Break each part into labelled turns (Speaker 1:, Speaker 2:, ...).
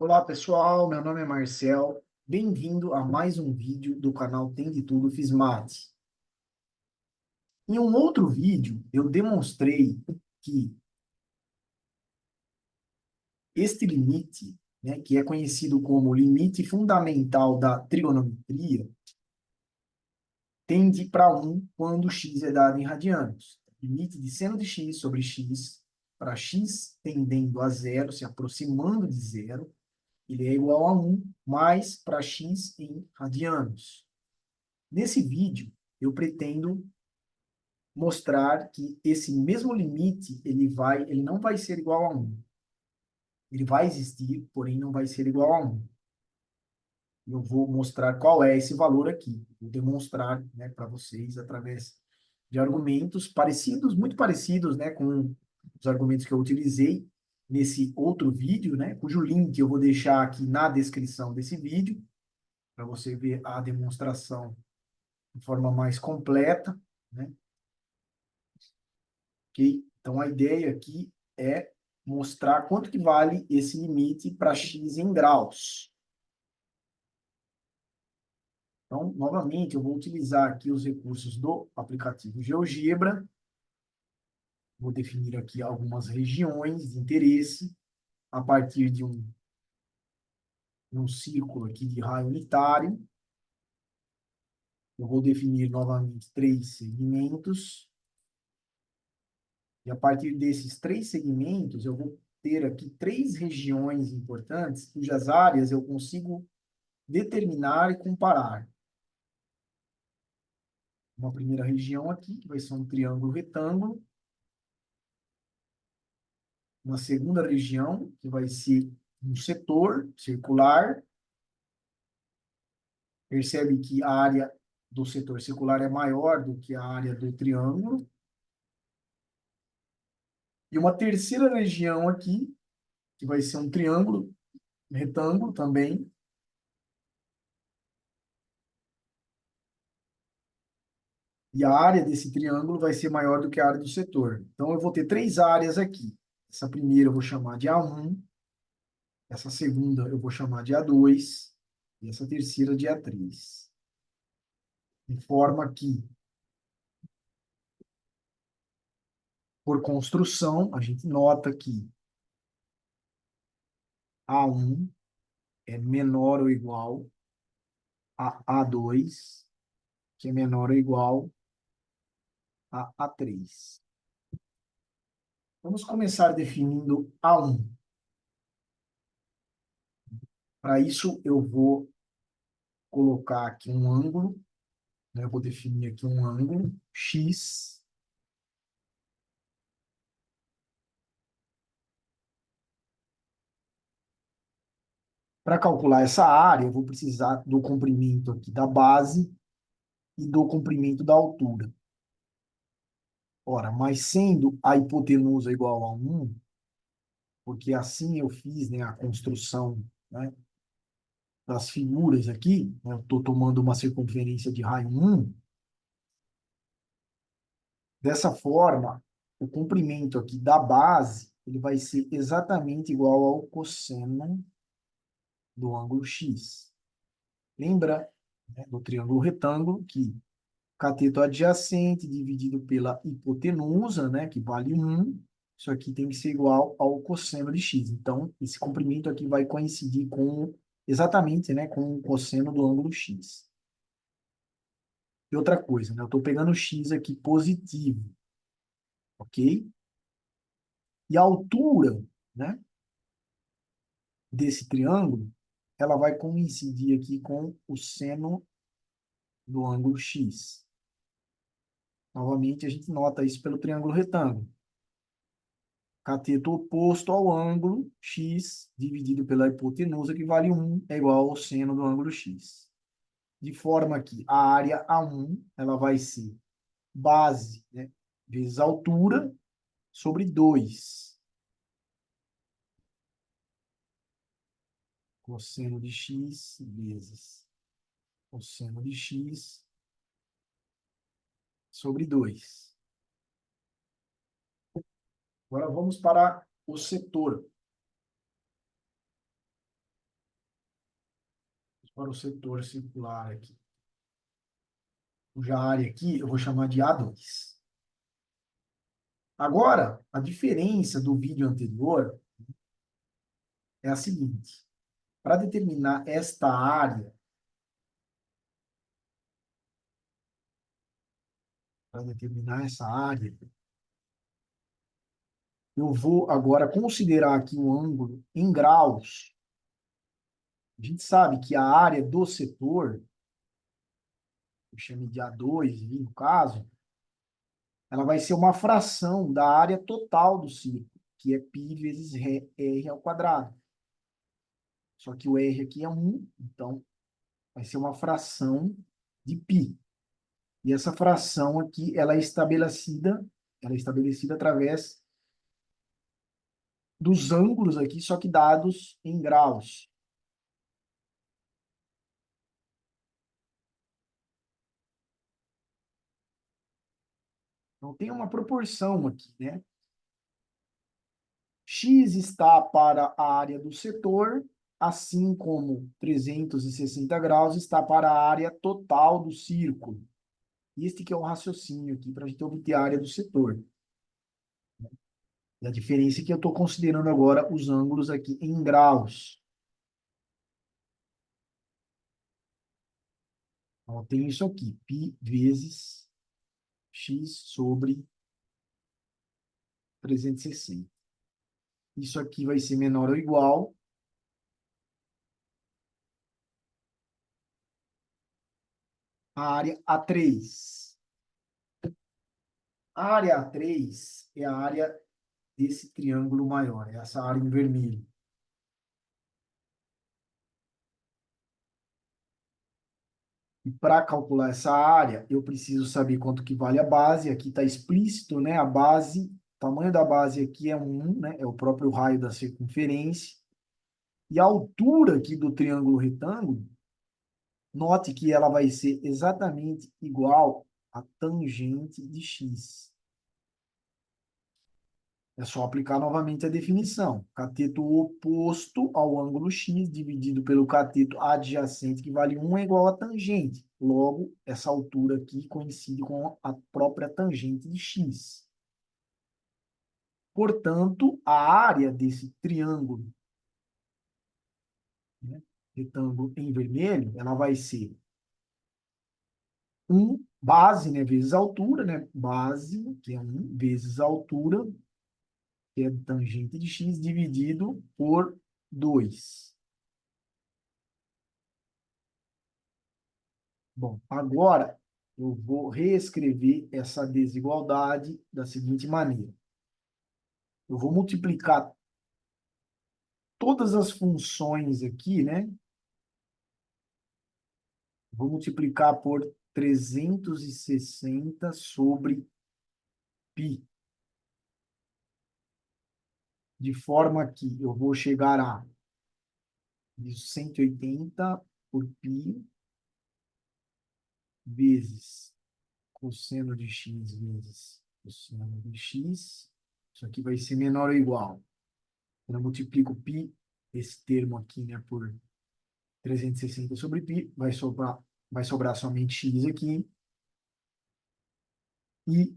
Speaker 1: Olá pessoal, meu nome é Marcel. Bem-vindo a mais um vídeo do canal Tem de Tudo Fiz Mate. Em um outro vídeo, eu demonstrei que este limite, né, que é conhecido como limite fundamental da trigonometria, tende para 1 quando x é dado em radianos. Limite de seno de x sobre x para x tendendo a zero, se aproximando de zero, ele é igual a 1 mais para x em radianos. Nesse vídeo, eu pretendo mostrar que esse mesmo limite ele não vai ser igual a 1. Ele vai existir, porém não vai ser igual a 1. Eu vou mostrar qual é esse valor aqui. Vou demonstrar, né, para vocês através de argumentos parecidos, muito parecidos, né, com os argumentos que eu utilizei nesse outro vídeo, né, cujo link eu vou deixar aqui na descrição desse vídeo, para você ver a demonstração de forma mais completa, né? Ok? Então, a ideia aqui é mostrar quanto que vale esse limite para x em graus. Então, novamente, eu vou utilizar aqui os recursos do aplicativo GeoGebra. Vou definir aqui algumas regiões de interesse a partir de um círculo aqui de raio unitário. Eu vou definir novamente 3 segmentos. E a partir desses 3 segmentos, eu vou ter aqui 3 regiões importantes, cujas áreas eu consigo determinar e comparar. Uma primeira região aqui, que vai ser um triângulo retângulo. Uma segunda região, que vai ser um setor circular. Percebe que a área do setor circular é maior do que a área do triângulo. E uma terceira região aqui, que vai ser um triângulo retângulo também. E a área desse triângulo vai ser maior do que a área do setor. Então, eu vou ter 3 áreas aqui. Essa primeira eu vou chamar de A1, essa segunda eu vou chamar de A2, e essa terceira de A3. De forma que, por construção, a gente nota que A1 é menor ou igual a A2, que é menor ou igual a A3. Vamos começar definindo A1. Para isso, eu vou colocar aqui um ângulo, né? Eu vou definir aqui um ângulo X. Para calcular essa área, eu vou precisar do comprimento aqui da base e do comprimento da altura. Ora, mas sendo a hipotenusa igual a 1, porque assim eu fiz, né, a construção, né, das figuras aqui, né, eu estou tomando uma circunferência de raio 1, dessa forma, o comprimento aqui da base, ele vai ser exatamente igual ao cosseno do ângulo X. Lembra, né, do triângulo retângulo que cateto adjacente dividido pela hipotenusa, né, que vale 1, isso aqui tem que ser igual ao cosseno de x. Então, esse comprimento aqui vai coincidir com, exatamente, né, com o cosseno do ângulo x. E outra coisa, né, eu estou pegando o x aqui positivo, ok? E a altura, né, desse triângulo, ela vai coincidir aqui com o seno do ângulo x. Novamente, a gente nota isso pelo triângulo retângulo. Cateto oposto ao ângulo x dividido pela hipotenusa, que vale 1, é igual ao seno do ângulo x. De forma que a área A1 ela vai ser base, né, vezes altura sobre 2. Cosseno de x vezes cosseno de x sobre 2. Agora vamos para o setor. para o setor circular aqui. Cuja área aqui eu vou chamar de A2. Agora, a diferença do vídeo anterior é a seguinte. Para determinar esta área, para determinar essa área, eu vou agora considerar aqui o ângulo em graus. A gente sabe que a área do setor, eu chamo de A2, no caso, ela vai ser uma fração da área total do círculo, que é π vezes r ao quadrado. Só que o r aqui é 1, então vai ser uma fração de π. E essa fração aqui, ela é estabelecida através dos ângulos aqui, só que dados em graus. Então, tem uma proporção aqui, né? X está para a área do setor, assim como 360 graus está para a área total do círculo. Este que é o raciocínio aqui para a gente obter a área do setor. E a diferença é que eu estou considerando agora os ângulos aqui em graus. Então, eu tenho isso aqui, π vezes x sobre 360. Isso aqui vai ser menor ou igual à área A3. A área A3 é a área desse triângulo maior, é essa área em vermelho. E para calcular essa área, eu preciso saber quanto que vale a base. Aqui está explícito, né? A base, o tamanho da base aqui é 1, né? É o próprio raio da circunferência. E a altura aqui do triângulo retângulo, note que ela vai ser exatamente igual à tangente de x. É só aplicar novamente a definição. Cateto oposto ao ângulo x dividido pelo cateto adjacente, que vale 1, é igual a tangente. Logo, essa altura aqui coincide com a própria tangente de x. Portanto, a área desse triângulo, né, retângulo em vermelho, ela vai ser 1 base, né, vezes altura, né, base, que é 1 vezes altura, que é tangente de x, dividido por 2. Bom, agora eu vou reescrever essa desigualdade da seguinte maneira. Eu vou multiplicar todas as funções aqui, né? Vou multiplicar por 360 sobre π. De forma que eu vou chegar a 180 por π vezes cosseno de x vezes cosseno de x. Isso aqui vai ser menor ou igual. Quando eu multiplico π, esse termo aqui, né, por 360 sobre π, vai sobrar somente x aqui. E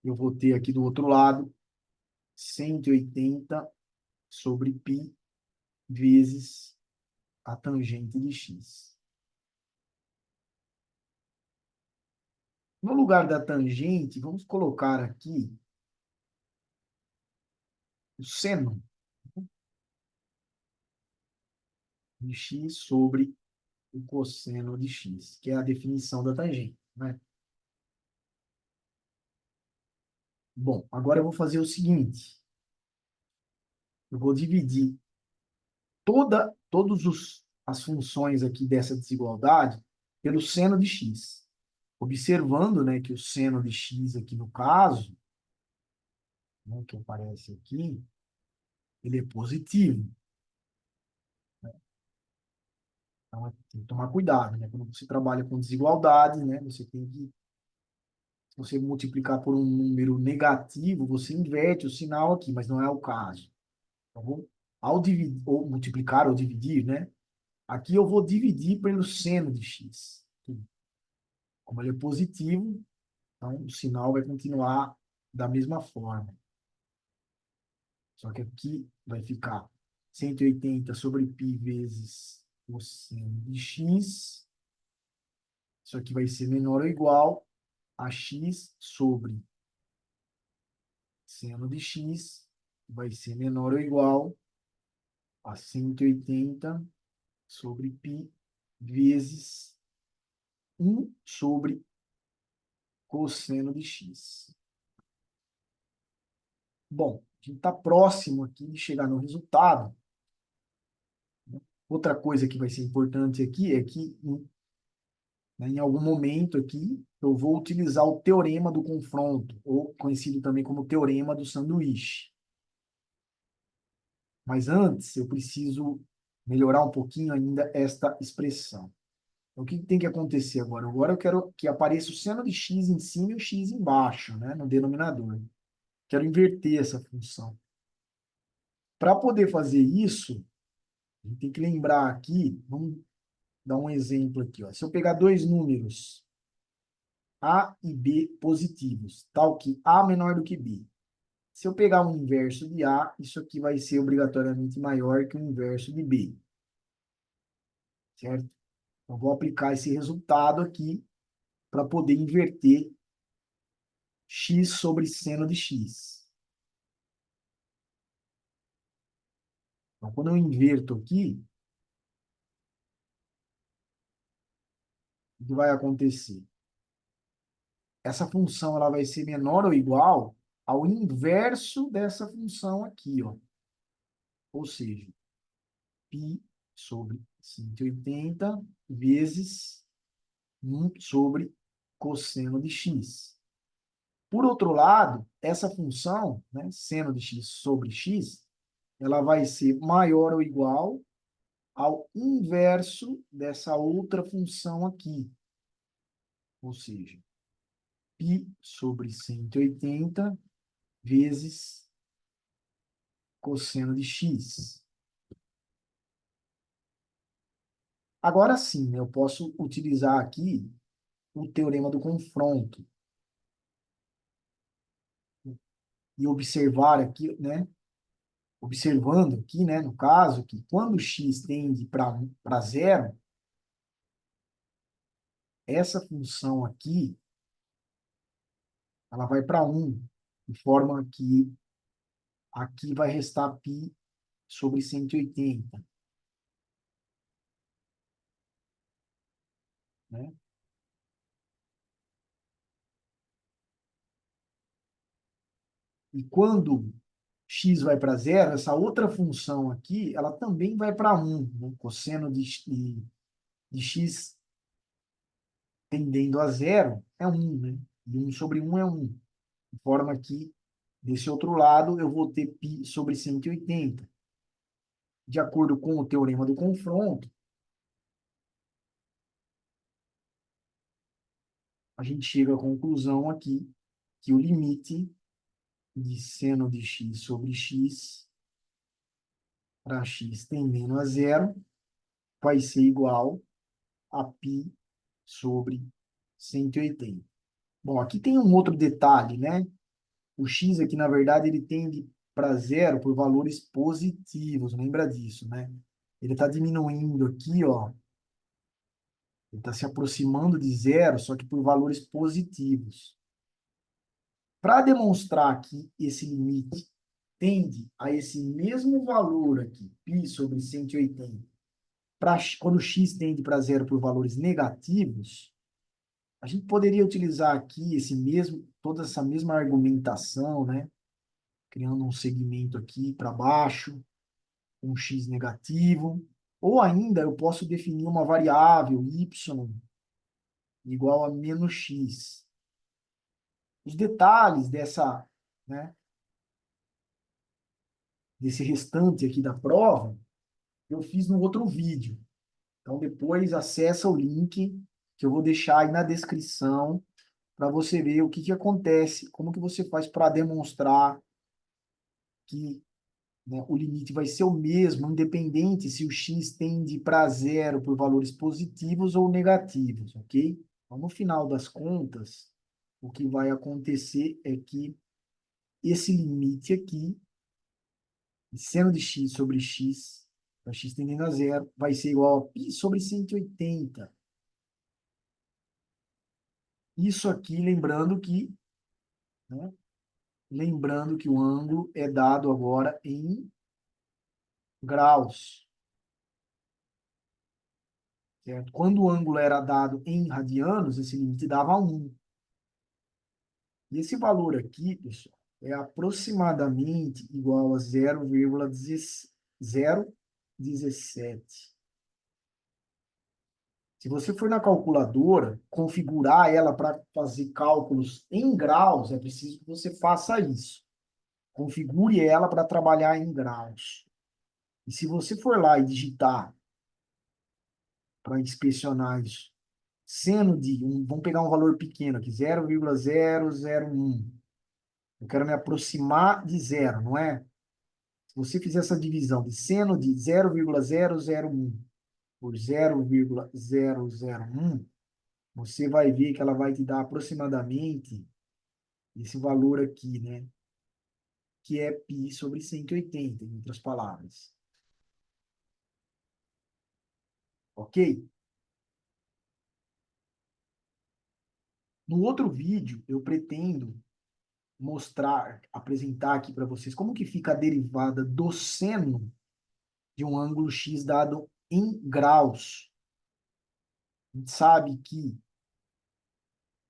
Speaker 1: eu vou ter aqui do outro lado 180 sobre π vezes a tangente de x. No lugar da tangente, vamos colocar aqui o seno de x sobre o cosseno de x, que é a definição da tangente, né? Bom, agora eu vou fazer o seguinte. Eu vou dividir todas as funções aqui dessa desigualdade pelo seno de x. Observando, né, que o seno de x aqui no caso, né, que aparece aqui, ele é positivo. Então, tem que tomar cuidado, né? Quando você trabalha com desigualdade, né, você tem que, se você multiplicar por um número negativo, você inverte o sinal aqui, mas não é o caso. Tá bom? Ao dividir, ou multiplicar ou dividir, né? Aqui eu vou dividir pelo seno de x. Como ele é positivo, então o sinal vai continuar da mesma forma. Só que aqui vai ficar 180 sobre π vezes o seno de x. Isso aqui vai ser menor ou igual a x sobre seno de x. Vai ser menor ou igual a 180 sobre π vezes 1 sobre cosseno de x. Bom, a gente está próximo aqui de chegar no resultado. Outra coisa que vai ser importante aqui é que, em algum momento aqui, eu vou utilizar o teorema do confronto, ou conhecido também como teorema do sanduíche. Mas antes, eu preciso melhorar um pouquinho ainda esta expressão. Então, o que tem que acontecer agora? Agora eu quero que apareça o seno de x em cima e o x embaixo, né, no denominador. Quero inverter essa função. Para poder fazer isso, a gente tem que lembrar aqui, vamos dar um exemplo aqui. Ó. Se eu pegar dois números, A e B positivos, tal que A menor do que B. Se eu pegar o inverso de A, isso aqui vai ser obrigatoriamente maior que o inverso de B. Certo? Então, vou aplicar esse resultado aqui para poder inverter x sobre seno de x. Então, quando eu inverto aqui, o que vai acontecer? Essa função ela vai ser menor ou igual ao inverso dessa função aqui, ó. Ou seja, π sobre 180 vezes 1 sobre cosseno de x. Por outro lado, essa função, né, seno de x sobre x, ela vai ser maior ou igual ao inverso dessa outra função aqui. Ou seja, π sobre 180 vezes cosseno de x. Agora sim, né, eu posso utilizar aqui o teorema do confronto e observar aqui, né, observando aqui, né, no caso, que quando x tende para zero, essa função aqui, ela vai para 1, de forma que aqui vai restar π sobre 180, né? E quando x vai para zero, essa outra função aqui, ela também vai para 1, né? Cosseno de x tendendo a zero é 1, né? E 1 sobre 1 é 1. De forma que, desse outro lado, eu vou ter π sobre 180. De acordo com o teorema do confronto, a gente chega à conclusão aqui que o limite de seno de x sobre x para x tendendo a zero vai ser igual a π sobre 180. Bom, aqui tem um outro detalhe, né? O x aqui, na verdade, ele tende para zero por valores positivos, lembra disso, né? Ele está diminuindo aqui, ó. Ele está se aproximando de zero, só que por valores positivos. Para demonstrar que esse limite tende a esse mesmo valor aqui, π sobre 180, quando x tende para zero por valores negativos, a gente poderia utilizar aqui toda essa mesma argumentação, né? Criando um segmento aqui para baixo, um x negativo, ou ainda eu posso definir uma variável y igual a menos x. Os detalhes né, desse restante aqui da prova, eu fiz no outro vídeo. Então, depois acessa o link que eu vou deixar aí na descrição para você ver o que acontece, como que você faz para demonstrar que né? O limite vai ser o mesmo, independente se o x tende para zero por valores positivos ou negativos, ok? Então, no final das contas, o que vai acontecer é que esse limite aqui, seno de x sobre x, para x tendendo a zero, vai ser igual a π sobre 180. Isso aqui, né, lembrando que o ângulo é dado agora em graus, certo? Quando o ângulo era dado em radianos, esse limite dava 1. E esse valor aqui, pessoal, é aproximadamente igual a 0,017. Se você for na calculadora, configurar ela para fazer cálculos em graus, é preciso que você faça isso. Configure ela para trabalhar em graus. E se você for lá e digitar para inspecionar isso, seno de, vamos pegar um valor pequeno aqui, 0,001. Eu quero me aproximar de zero, não é? Se você fizer essa divisão de seno de 0,001 por 0,001, você vai ver que ela vai te dar aproximadamente esse valor aqui, né? Que é π sobre 180, em outras palavras. Ok? No outro vídeo, eu pretendo mostrar, apresentar aqui para vocês como que fica a derivada do seno de um ângulo x dado em graus. A gente sabe que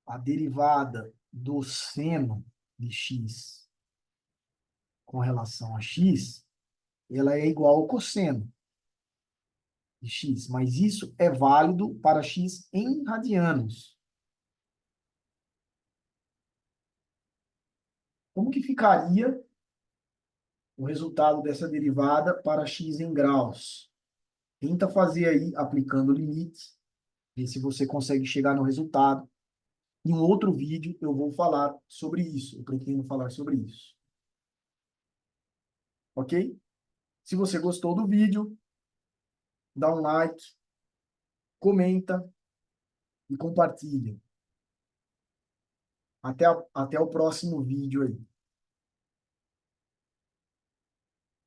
Speaker 1: a derivada do seno de x com relação a x, ela é igual ao cosseno de x, mas isso é válido para x em radianos. Como que ficaria o resultado dessa derivada para x em graus? Tenta fazer aí, aplicando o limite, ver se você consegue chegar no resultado. Em um outro vídeo eu vou falar sobre isso, eu pretendo falar sobre isso. Ok? Se você gostou do vídeo, dá um like, comenta e compartilha. Até o próximo vídeo aí.